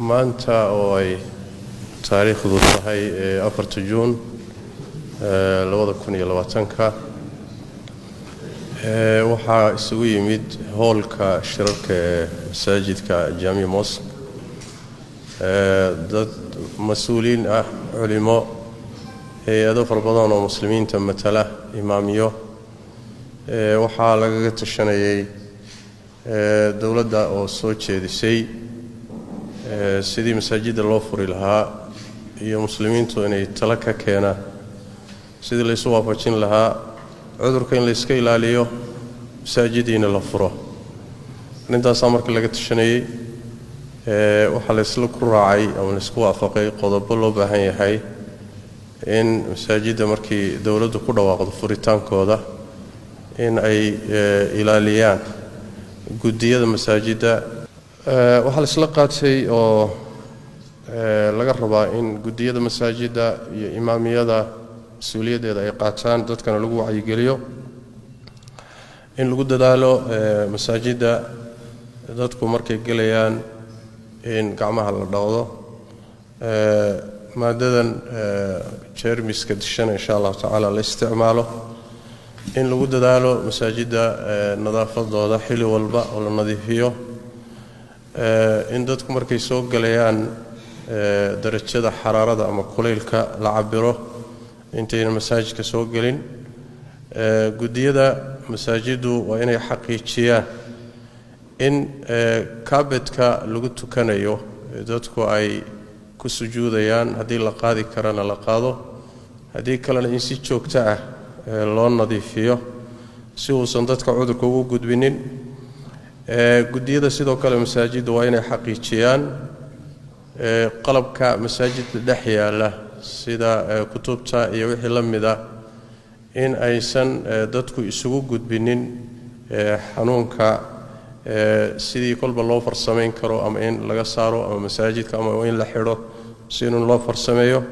maanta oo ay taariikhdu tahay 4 Juun 2020 waxaa isugu yimid hoolka shirarka ee masaajidka Jaami Mosque dad mas'uuliin ah culimo hay'ado farabadan oo muslimiinta matala imaamiyo waxaa lagaga tashanayay dawladda oo soo jeedisay sidii masaajidda loo furi lahaa iyo muslimiintu inay tala ka keenaan sidii la isu waafajin lahaa cudurka in la iska ilaaliyo masaajidiina la furo intaas marka laga tashanayay waxa la isla ku raacay ama la isku waafaqay qodobo loo baahan yahay in masaajidda markii dawladdu ku dhawaaqdo furitaankooda in ay ilaaliyaan gudiyada masaajidda waxa la isla qaatay oo laga rabaa in gudiyada masaajidda iyo imaamiyada mas'uuliyadeeda ay qaataan dadkana lagu wacyigeliyo in lagu dadaalo masaajidda dadku markay galayaan in gacmaha la dhaqdo maadadan jeermiska dishan insha Allah ta'ala la isticmaalo in lagu dadaalo masaajidda nadaafadooda xilli walba oo la nadiifiyo in dadku markay soo galayaan darajada xaraarada ama kuleylka la cabiro intayna masaajidka soo galin gudiyada masaajiddu waa inay xaqiijiyaan in kaabedka lagu tukanayo dadku ay ku sujuudayaan haddii la qaadi karana la qaado haddii kalena in si joogto ah loo nadiifiyo si uusan dadka cudurka ugu gudbinin gudiyada sidoo kale masaajidda waa inay xaqiijiyaan qalabka masaajidda dhex yaala sida kutubta iyo wixii la mid ah in aysan dadku isugu gudbinin xanuunka sidii kolba loo farsamayn karo ama in laga saaro ama masaajidka ama in la xidho si in loo farsameeyo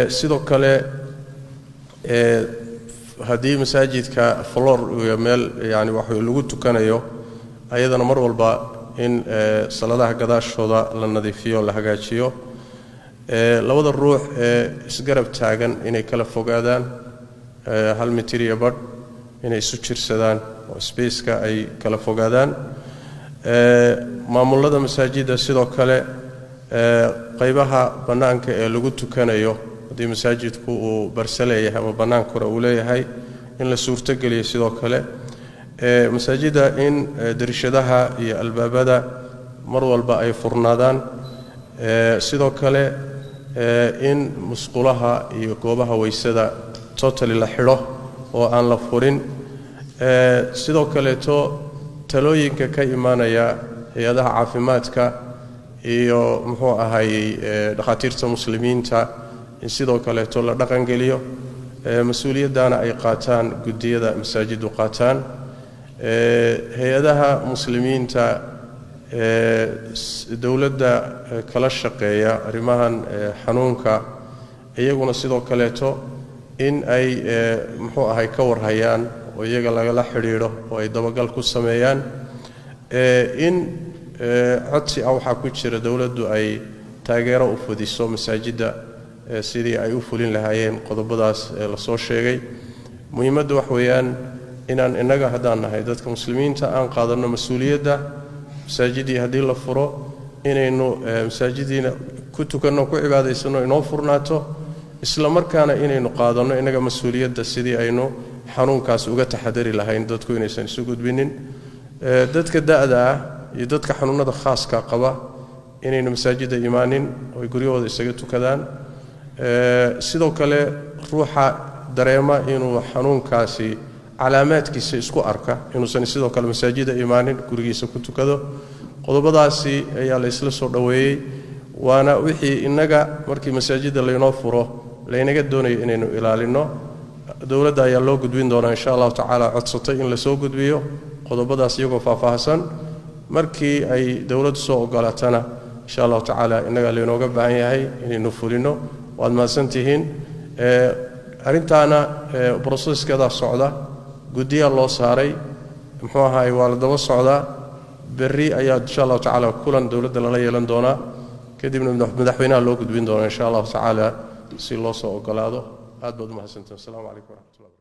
sidoo kale haddii masaajidka floor iyo meel yani wax lagu tukanayo ayadana mar walba in saladaha gadaashooda la nadiifiyo la hagaajiyo labada ruux isgarab taagan inay kala fogaadaan 1 mitir iyo badh inay isu jirsadaan oo spaceka ay kala fogaadaan maamulada masaajidda sidoo kale qaybaha banaanka ee lagu tukanayo haddii masaajidku uu barsaleeyahay ama banaankuna uu leeyahay in la suurto geliyo sidoo kale masaajidda in darishadaha iyo albaabada mar walba ay furnaadaan sidoo kale in musqulaha iyo goobaha weysada totally la xidho oo aan la furin sidoo kale talooyinka ka imaanaya hay'adaha caafimaadka iyo muxuu ahaayay dhaqaatiirta muslimiinta in sidoo kale la dhaqan geliyo mas'uuliyadana ay qaataan gudiyada masaajiddu qaataan hay'adaha muslimiinta dawladda kala shaqeeya arrimahan xanuunka iyaguna sidoo kale in ay muxuu ahay ka warhayaan oo iyaga laga xiriiro oo ay dabagal ku sameeyaan in codsi waxa ku jira dawladdu ay taageero u fudiso masaajidda sidii ay u fulin lahaayeen qodobadaas la soo sheegay muhiimaddu wax weeyaan inaan inaga hadaan nahay dadka muslimiinta aan qaadano mas'uuliyadda masaajidii hadii la furo inaynu masaajidiina ku tukanno ku cibaadaysano inoo furnaato isla markaana inaynu qaadano inaga mas'uuliyadda sidii aynu xanuunkaas uga taxadari lahayn dadku inaysan isu gudbinin dadka da'da ah iyo dadka xanuunada khaaska qaba inaynu masaajidda imaanin oo guriyahooda isaga tukadaan sidoo kale ruuxa dareema inuu xanuunkaasi calaamaadkiisa isku arka inuusan sidoo kale masaajidda imaanin gurigiisa ku tukado qodobadaasi ayaa la isla soo dhaweeyay waana wixii inaga markii masaajidda laynoo furo laynaga doonayo inaynu ilaalino dawladda ayaa loo gudbin doonaa insha Allah ta'ala codsatay in la soo gudbiyo qodobadaas iyagoo faahfaahsan markii ay dawladdu soo ogolaatana insha Allah ta'ala inaga laynooga baahan yahay inaynu fulino waad maasantihiin arintaana process-keeda socda gudiya loo saaray muxuu ahaay waa la daba socdaa berri ayaa insha Allah tacaala kulan dawladda la yeelan doona kadibna madaxweynaha loo gudbin doona insha Allah tacaala si loo soo ogolaado aad baad u mahadsantahay. Assalaamu calaykum wa rahmatullahi.